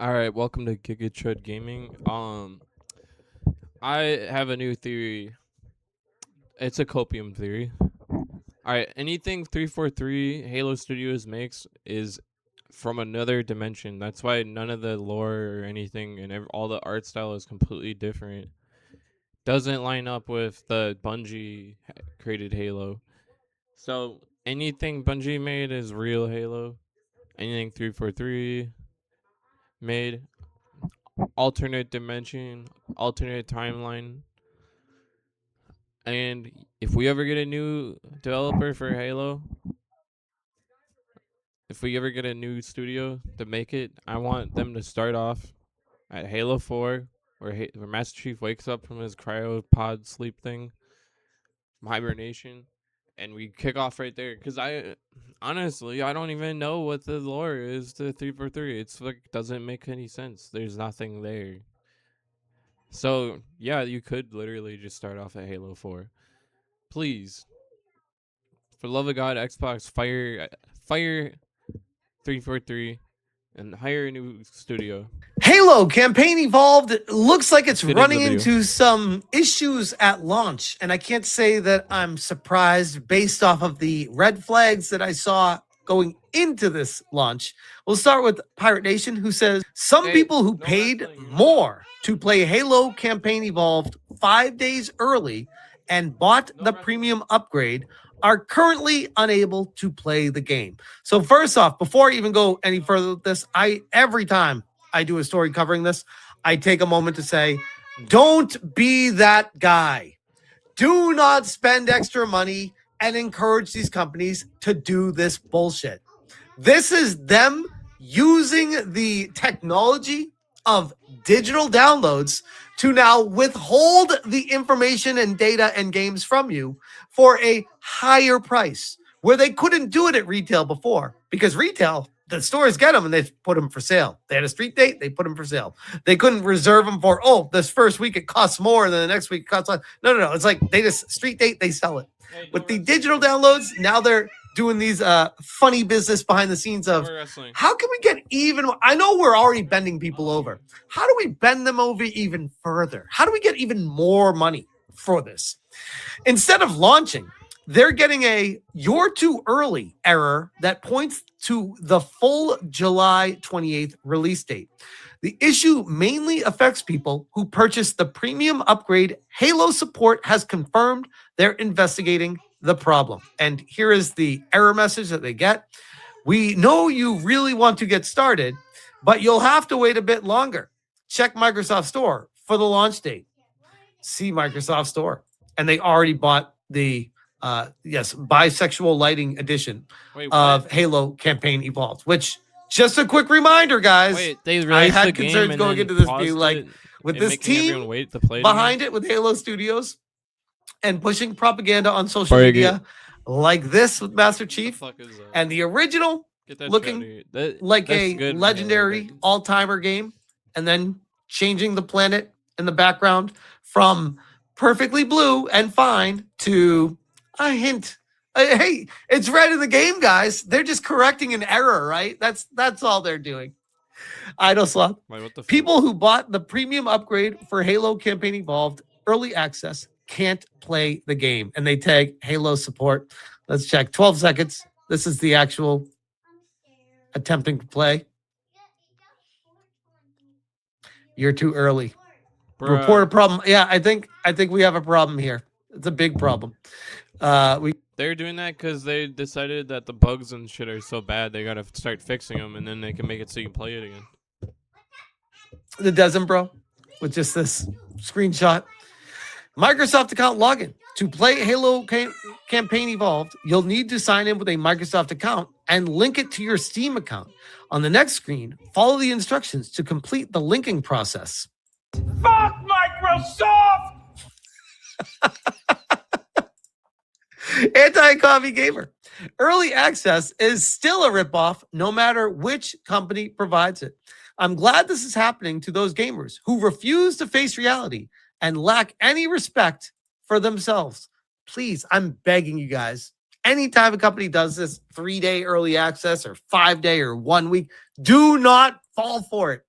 All right, welcome to Gigatread Gaming. I have a new theory. It's a copium theory. All right, anything 343 Halo Studios makes is from another dimension. That's why none of the lore or anything and all the art style is completely different. Doesn't line up with the Bungie created Halo. So anything Bungie made is real Halo. Anything 343 made alternate dimension, alternate timeline. And if we ever get a new developer for Halo, if we ever get a new studio to make it, I want them to start off at Halo 4, where Master Chief wakes up from his cryopod sleep thing, hibernation, and we kick off right there. Because honestly, I don't even know what the lore is to 343. It's like, doesn't make any sense. There's nothing there. So, yeah, you could literally just start off at Halo 4. Please, for the love of God, Xbox, fire 343 and hire a new studio. Halo campaign evolved looks like it's Let's get into running the video. into some issues at launch, and I can't say that I'm surprised based off of the red flags that I saw going into this launch. We'll start with Pirate Nation, who says some Hey, people who no paid wrestling. more to play Halo campaign evolved 5 days early and bought No the wrestling. premium upgrade are currently unable to play the game. So first off, before I even go any further with this, every time I do a story covering this, I take a moment to say, don't be that guy. Do not spend extra money and encourage these companies to do this bullshit. This is them using the technology of digital downloads to now withhold the information and data and games from you for a higher price where they couldn't do it at retail before, because retail, the stores get them and they put them for sale. They had a street date, they put them for sale. They couldn't reserve them for, oh, this first week it costs more and then the next week it costs less. No. It's like they just street date, they sell it. Hey, With the digital downloads, now they're doing these funny business behind the scenes of wrestling. how can we get even? I know we're already bending people over. How do we bend them over even further? How do we get even more money for this? Instead of launching, they're getting a "you're too early" error that points to the full July 28th release date. The issue mainly affects people who purchased the premium upgrade. Halo support has confirmed they're investigating the problem. And here is the error message that they get. We know you really want to get started, but you'll have to wait a bit longer. Check Microsoft Store for the launch date. See Microsoft Store. And they already bought the bisexual lighting edition of Halo Campaign Evolved, which just a quick reminder, guys. Wait, they I released the had game concerns and going then into this paused being like, it with and this making everyone team wait to play it behind it with Halo Studios and pushing propaganda on social media like this with Master Chief What the fuck is that? and the original Get that looking shit out of here. like That's a good, legendary Halo. all-timer game, and then changing the planet in the background from perfectly blue and fine to a hint. Hey, it's red in the game, guys. They're just correcting an error, right? That's all they're doing. Idle Sloth. Wait, what the fuck? People who bought the premium upgrade for Halo Campaign Evolved early access can't play the game, and they tag Halo support. Let's check. 12 seconds. This is the actual attempting to play. You're too early. Bruh. Report a problem. Yeah, I think we have a problem here. It's a big problem. They're doing that because they decided that the bugs and shit are so bad they gotta start fixing them, and then they can make it so you can play it again. The Desm Bro with just this screenshot. Microsoft account login. To play Halo Campaign Evolved, you'll need to sign in with a Microsoft account and link it to your Steam account. On the next screen, follow the instructions to complete the linking process. Fuck Microsoft! Anti-coffee gamer. Early access is still a ripoff no matter which company provides it. I'm glad this is happening to those gamers who refuse to face reality and lack any respect for themselves. Please, I'm begging you guys, anytime a company does this 3-day early access or 5-day or 1 week, do not fall for it.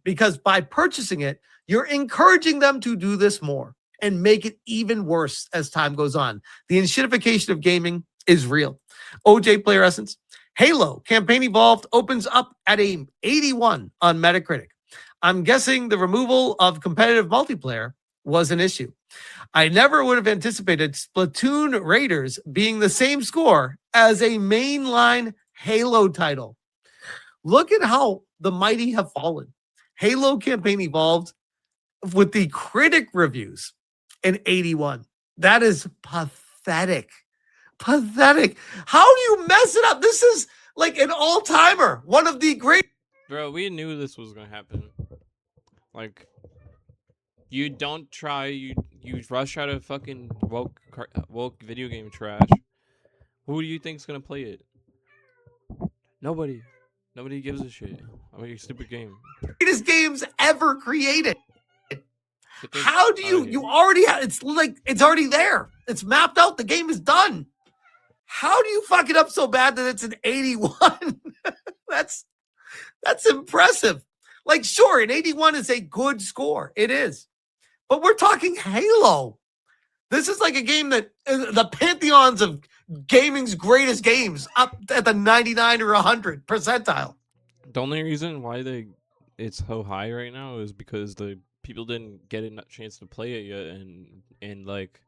because by purchasing it, you're encouraging them to do this more and make it even worse as time goes on. The enshittification of gaming is real. OJ Player Essence. Halo Campaign Evolved opens up at a 81 on Metacritic. I'm guessing the removal of competitive multiplayer was an issue. I never would have anticipated Splatoon Raiders being the same score as a mainline Halo title. Look at how the mighty have fallen. Halo Campaign Evolved with the critic reviews an 81. That is pathetic. Pathetic. How do you mess it up? This is like an all-timer. One of the great. Bro, we knew this was gonna happen. Like, you don't try, you rush out of fucking woke video game trash. Who do you think's gonna play it? Nobody. Nobody gives a shit about your stupid game. Greatest games ever created. Get this How do outta you? here. You already have. It's like it's already there. It's mapped out. The game is done. How do you fuck it up so bad that it's an 81? that's impressive. Like, sure, an 81 is a good score. It is. But we're talking Halo. This is like a game that the pantheons of gaming's greatest games up at the 99 or 100 percentile. The only reason why it's so high right now is because the people didn't get a chance to play it yet and like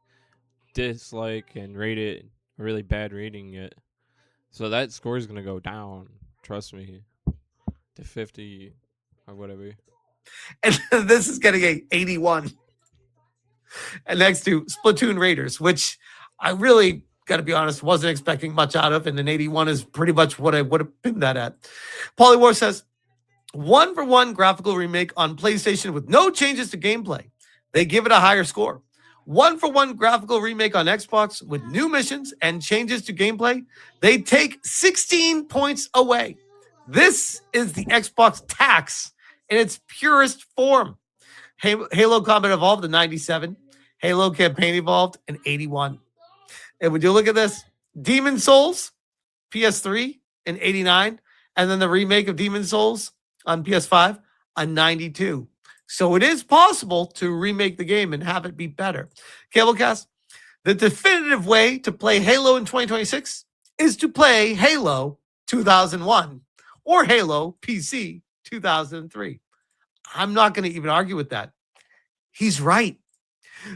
dislike and rate it a really bad rating yet. So that score is gonna go down. Trust me, to 50 or whatever. And this is getting a 81. And next to Splatoon Raiders, which I really got to be honest, wasn't expecting much out of. And an 81 is pretty much what I would have pinned that at. Polywar says, 1-for-1 graphical remake on PlayStation with no changes to gameplay. They give it a higher score. 1-for-1 graphical remake on Xbox with new missions and changes to gameplay. They take 16 points away. This is the Xbox tax in its purest form. Halo Combat Evolved, a 97. Halo Campaign Evolved, an 81. And would you look at this? Demon Souls, PS3, an 89. And then the remake of Demon Souls on PS5, a 92. So it is possible to remake the game and have it be better. Cablecast, the definitive way to play Halo in 2026 is to play Halo 2001 or Halo PC 2003. I'm not going to even argue with that. He's right.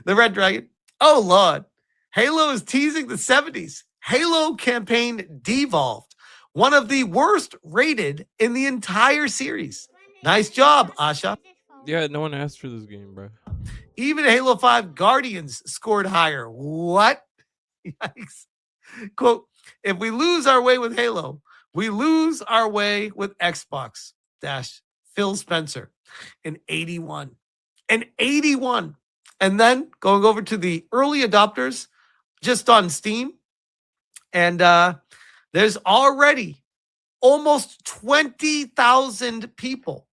The Red Dragon. Oh, Lord. Halo is teasing the 70s. Halo Campaign Devolved. One of the worst rated in the entire series. Nice job, Asha. Yeah, no one asked for this game, bro. Even Halo 5 Guardians scored higher. What? Yikes. Quote, if we lose our way with Halo, we lose our way with Xbox. Phil Spencer. An 81. An 81. And then going over to the early adopters just on Steam. And there's already almost 20,000 people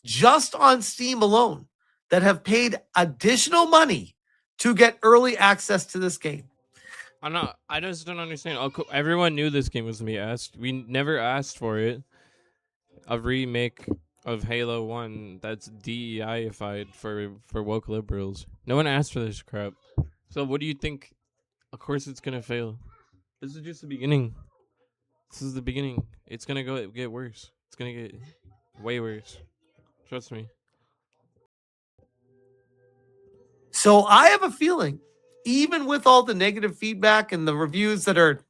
just on Steam alone that have paid additional money to get early access to this game. I just don't understand. Everyone knew this game was gonna be asked. We never asked for it. A remake of Halo 1 that's DEI-ified for woke liberals. No one asked for this crap. So what do you think? Of course it's gonna fail. This is just the beginning. This is the beginning. It's gonna get worse. It's gonna get way worse. Trust me. So I have a feeling, even with all the negative feedback and the reviews that are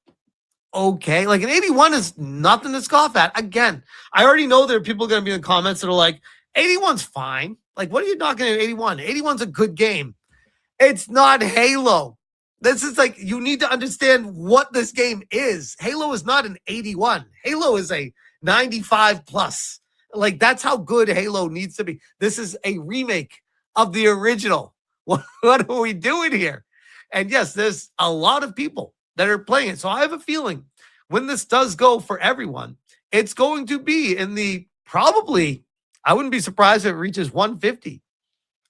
okay, like an 81 is nothing to scoff at. Again, I already know there are people going to be in the comments that are like, 81's fine. Like, what are you knocking at 81? 81's a good game. It's not Halo. This is like, you need to understand what this game is. Halo is not an 81. Halo is a 95 plus. Like, that's how good Halo needs to be. This is a remake of the original. What are we doing here? And yes, there's a lot of people that are playing it. So I have a feeling when this does go for everyone, it's going to be in the probably, I wouldn't be surprised if it reaches 150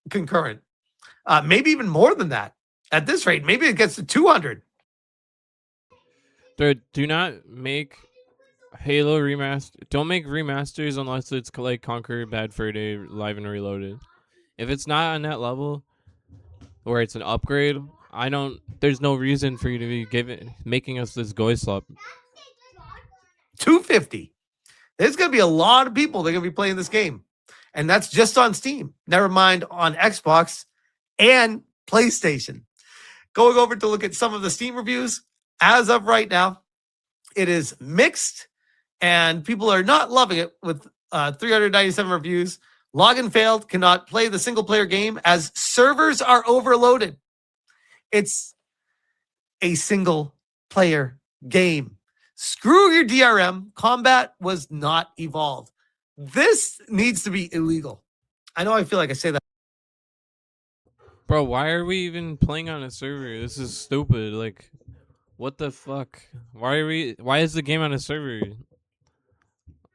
concurrent. Maybe even more than that at this rate. Maybe it gets to 200. Dude, do not make Halo remaster. Don't make remasters unless it's like Conquer Bad Fur Day Live and Reloaded. If it's not on that level where it's an upgrade, I don't. There's no reason for you to be making us this goy slop. 250. There's going to be a lot of people that are going to be playing this game. And that's just on Steam. Never mind on Xbox and PlayStation. Going over to look at some of the Steam reviews. As of right now, it is mixed. And people are not loving it with 397 reviews. Login failed. Cannot play the single-player game as servers are overloaded. It's a single-player game. Screw your DRM. Combat was not evolved. This needs to be illegal. I know I feel like I say that. Bro, why are we even playing on a server? This is stupid. Like, what the fuck? Why is the game on a server?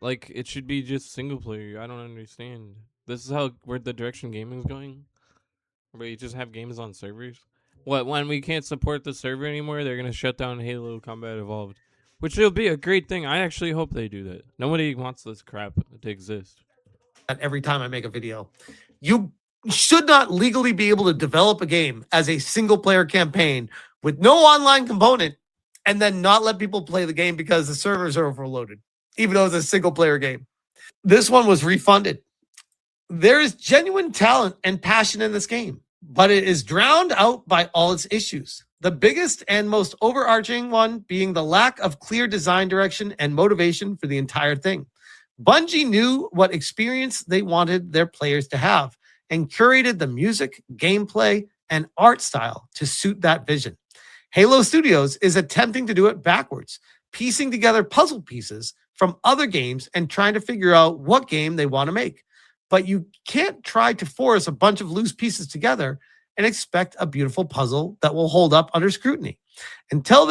Like, it should be just single player. I don't understand. This is where the direction gaming is going? Where you just have games on servers? What, when we can't support the server anymore, they're gonna shut down Halo Combat Evolved. Which will be a great thing. I actually hope they do that. Nobody wants this crap to exist. Every time I make a video, you should not legally be able to develop a game as a single player campaign with no online component and then not let people play the game because the servers are overloaded, even though it's a single player game. This one was refunded. There is genuine talent and passion in this game, but it is drowned out by all its issues. The biggest and most overarching one being the lack of clear design direction and motivation for the entire thing. Bungie knew what experience they wanted their players to have and curated the music, gameplay, and art style to suit that vision. Halo Studios is attempting to do it backwards, piecing together puzzle pieces from other games and trying to figure out what game they want to make. But you can't try to force a bunch of loose pieces together and expect a beautiful puzzle that will hold up under scrutiny. Until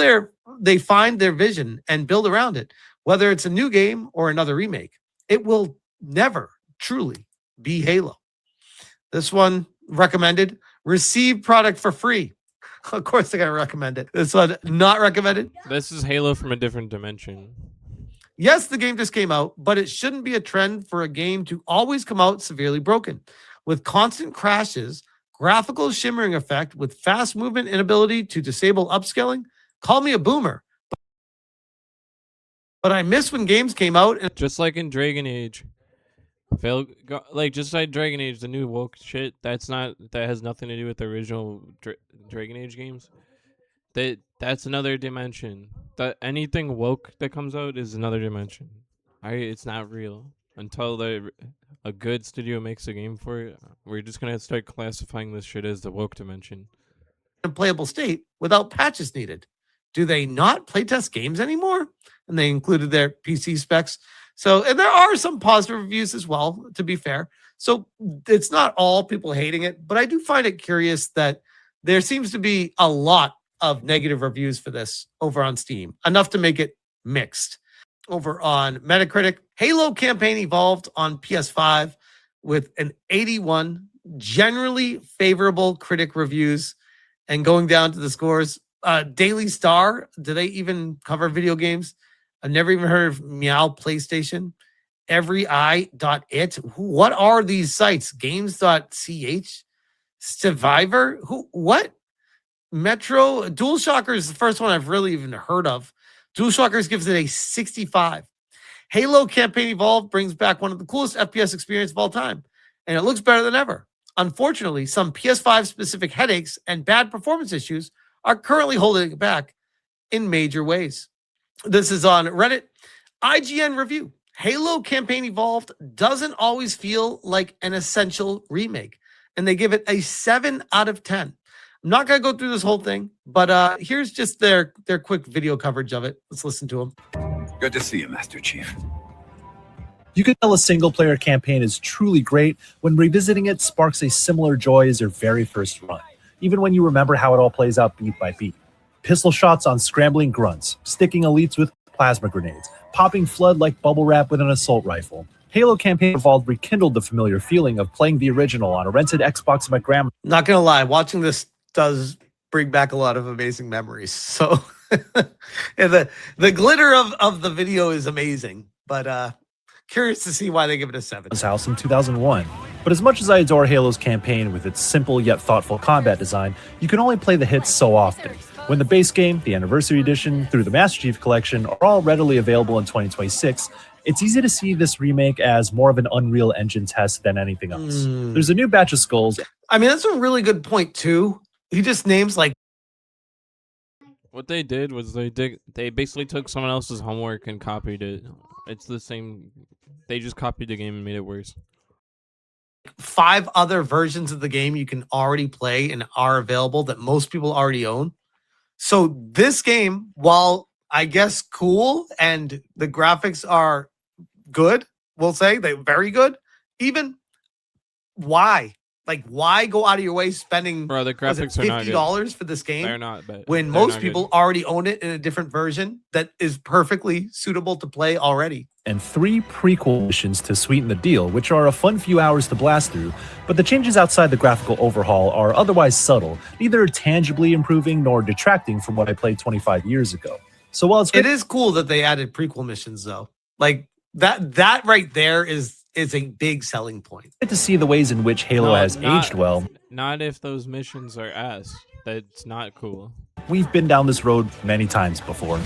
they find their vision and build around it, whether it's a new game or another remake, it will never truly be Halo. This one recommended. Receive product for free. Of course they're going to recommend it. This one not recommended. This is Halo from a different dimension. Yes, the game just came out, but it shouldn't be a trend for a game to always come out severely broken. With constant crashes, graphical shimmering effect with fast movement inability to disable upscaling, call me a boomer. But I miss when games came out and just like in Dragon Age. Just like Dragon Age, the new woke shit, that has nothing to do with the original Dragon Age games. That's another dimension. That anything woke that comes out is another dimension. It's not real until a good studio makes a game for it. We're just gonna start classifying this shit as the woke dimension. in playable state without patches needed. Do they not playtest games anymore? And they included their PC specs. So, and there are some positive reviews as well, to be fair. So it's not all people hating it, but I do find it curious that there seems to be a lot of negative reviews for this over on Steam, enough to make it mixed. Over on Metacritic, Halo campaign evolved on PS5 with an 81, generally favorable critic reviews. And going down to the scores, Daily Star, do they even cover video games? I've never even heard of Meow PlayStation. Every.it. What are these sites? Games.ch? Survivor? What? Metro? DualShockers is the first one I've really even heard of. DualShockers gives it a 65. Halo Campaign Evolved brings back one of the coolest FPS experience of all time, and it looks better than ever. Unfortunately, some PS5 specific headaches and bad performance issues are currently holding it back in major ways. This is on Reddit. IGN review. Halo Campaign Evolved doesn't always feel like an essential remake, and they give it a 7 out of 10. I'm not going to go through this whole thing, but here's just their quick video coverage of it. Let's listen to them. Good to see you, Master Chief. You can tell a single-player campaign is truly great when revisiting it sparks a similar joy as your very first run, even when you remember how it all plays out beat by beat. Pistol shots on scrambling grunts, sticking elites with plasma grenades, popping flood like bubble wrap with an assault rifle. Halo Campaign Evolved rekindled the familiar feeling of playing the original on a rented Xbox at my grandma's. Not going to lie, watching this does bring back a lot of amazing memories. So And the glitter of the video is amazing, but curious to see why they give it a 7. House in 2001. But as much as I adore Halo's campaign with its simple yet thoughtful combat design, you can only play the hits so often. When the base game, the Anniversary Edition, through the Master Chief Collection are all readily available in 2026, it's easy to see this remake as more of an Unreal Engine test than anything else. There's a new batch of skulls. I mean, that's a really good point too. He just names like What they did was they basically took someone else's homework and copied it. It's the same. They just copied the game and made it worse. 5 other versions of the game you can already play and are available that most people already own. So this game, while I guess cool and the graphics are good, we'll say they're very good. Even why? Like, why go out of your way spending Bro, the graphics are not good. $50 for this game? They're not, but when most people already own it in a different version that is perfectly suitable to play already. And 3 prequel missions to sweeten the deal, which are a fun few hours to blast through, but the changes outside the graphical overhaul are otherwise subtle, neither tangibly improving nor detracting from what I played 25 years ago. So while it's It is cool that they added prequel missions, though. Like, that right there is a big selling point. great to see the ways in which Halo has aged well. Not if those missions are ass. That's not cool. We've been down this road many times before.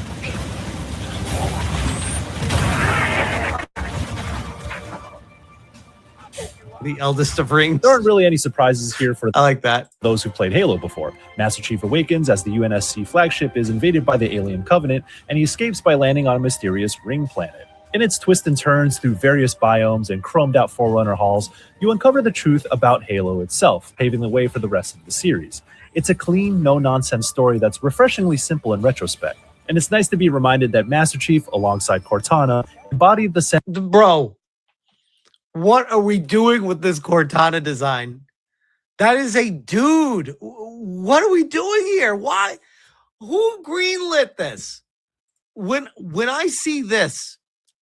The eldest of rings. There aren't really any surprises here for I like that. those who played Halo before. Master Chief awakens as the UNSC flagship is invaded by the alien Covenant, and he escapes by landing on a mysterious ring planet. In its twists and turns through various biomes and chromed out Forerunner halls, you uncover the truth about Halo itself, paving the way for the rest of the series. It's a clean, no-nonsense story that's refreshingly simple in retrospect. And it's nice to be reminded that Master Chief, alongside Cortana, embodied the sense. Bro, what are we doing with this Cortana design? That is a dude. What are we doing here? Why? Who greenlit this? When I see this,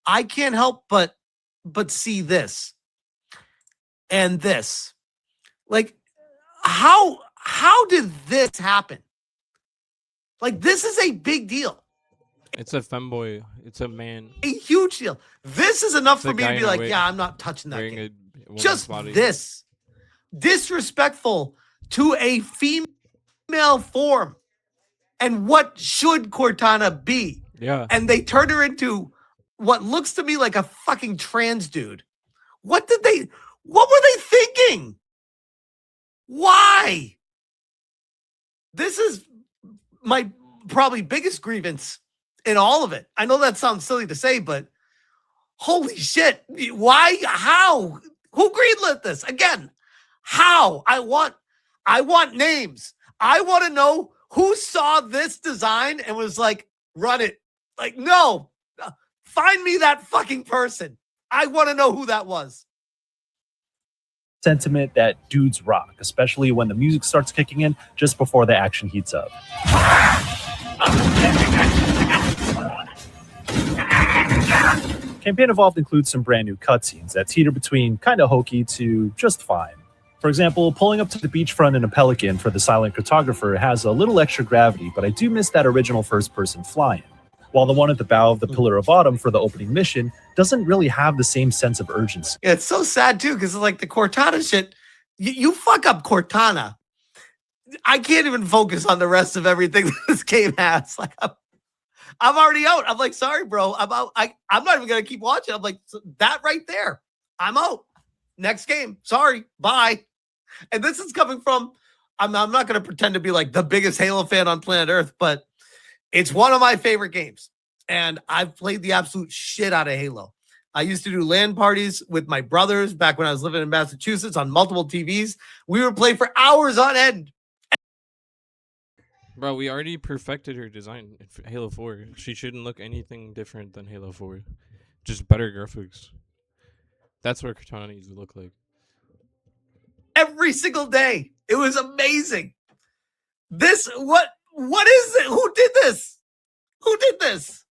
I can't help but see this and this. Like, how did this happen? Like, this is a big deal. It's a femboy. It's a man. A huge deal. This is enough It's for a me to guy be in a like, wig yeah, I'm not touching that wearing game. a woman's Just body. this. Disrespectful to a female form. And what should Cortana be? Yeah. And they turn her into what looks to me like a fucking trans dude. What were they thinking? Why? This is my probably biggest grievance in all of it. I know that sounds silly to say, but holy shit. Why? How? Who greenlit this? Again, how? I want names. I want to know who saw this design and was like, run it. Like, no. Find me that fucking person. I want to know who that was. Sentiment that dudes rock, especially when the music starts kicking in just before the action heats up. Campaign Evolved includes some brand new cutscenes that teeter between kinda hokey to just fine. For example, pulling up to the beachfront in a Pelican for the silent cartographer has a little extra gravity, but I do miss that original first-person fly-in. While the one at the bow of the Pillar of Autumn for the opening mission doesn't really have the same sense of urgency. Yeah, it's so sad too, because like the Cortana shit, you fuck up Cortana. I can't even focus on the rest of everything that this game has. Like, I'm already out. I'm like, sorry, bro. I'm out. I'm not even gonna keep watching. I'm like, that right there. I'm out. Next game. Sorry. Bye. And this is coming from. I'm not gonna pretend to be like the biggest Halo fan on planet Earth, but it's one of my favorite games, and I've played the absolute shit out of Halo. I used to do LAN parties with my brothers back when I was living in Massachusetts on multiple TVs. We would play for hours on end. Bro, we already perfected her design in Halo 4. She shouldn't look anything different than Halo 4. Just better graphics. That's what Cortana needs to look like. Every single day. It was amazing. What is it? Who did this? Who did this?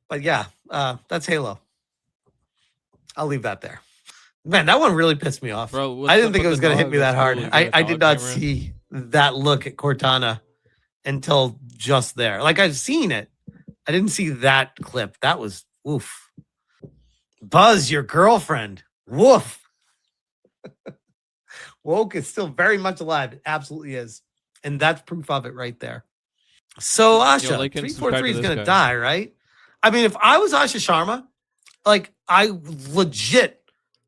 But yeah, that's Halo. I'll leave that there. Man, that one really pissed me off. Bro, I didn't think it was going to hit me that hard. I did not see. that look at Cortana until just there. Like I've seen it. I didn't see that clip. That was woof. Buzz, your girlfriend. Woof. Woke is still very much alive. It absolutely is. And that's proof of it right there. So Asha, like and 343 is subscribe to gonna this guy. die, right? I mean, if I was Asha Sharma, like I legit,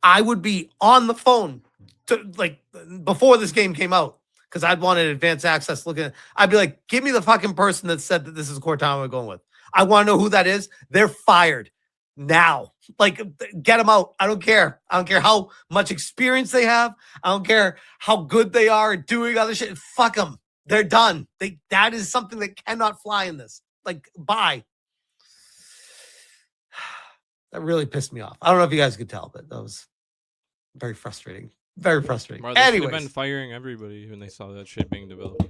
I would be on the phone to like before this game came out because I'd wanted advanced access. I'd be like, give me the fucking person that said that this is Cortana we're going with. I want to know who that is. They're fired now. Like, get them out. I don't care. I don't care how much experience they have. I don't care how good they are at doing other shit. Fuck them. They're done. That is something that cannot fly in this. Like, bye. That really pissed me off. I don't know if you guys could tell, but that was very frustrating. Very frustrating. Bro, they should have Anyways, been firing everybody when they saw that shit being developed.